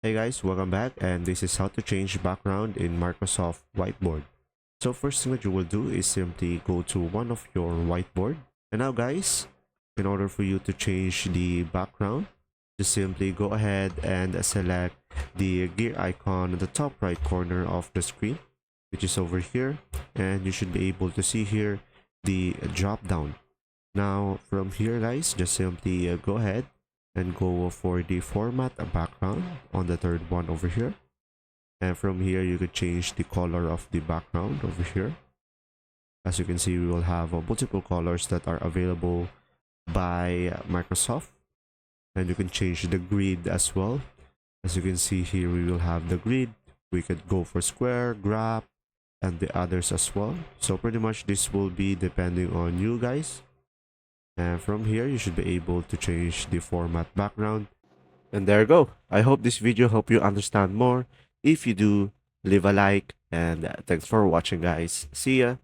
Hey guys, welcome back, and this is how to change background in Microsoft Whiteboard. So first thing that you will do is simply go to one of your whiteboard. And now guys, in order for you to change the background, just simply go ahead and select the gear icon at the top right corner of the screen, which is over here, and you should be able to see here the drop down. Now from here guys, just simply go ahead and go for the format background on the third one over here, and from here you could change the color of the background over here. As you can see, we will have multiple colors that are available by Microsoft, and you can change the grid as well. As you can see here, we will have the grid. We could go for square, graph, and the others as well. So pretty much this will be depending on you guys. And from here, you should be able to change the format background. And there you go. I hope this video helped you understand more. If you do, leave a like, and thanks for watching guys. See ya.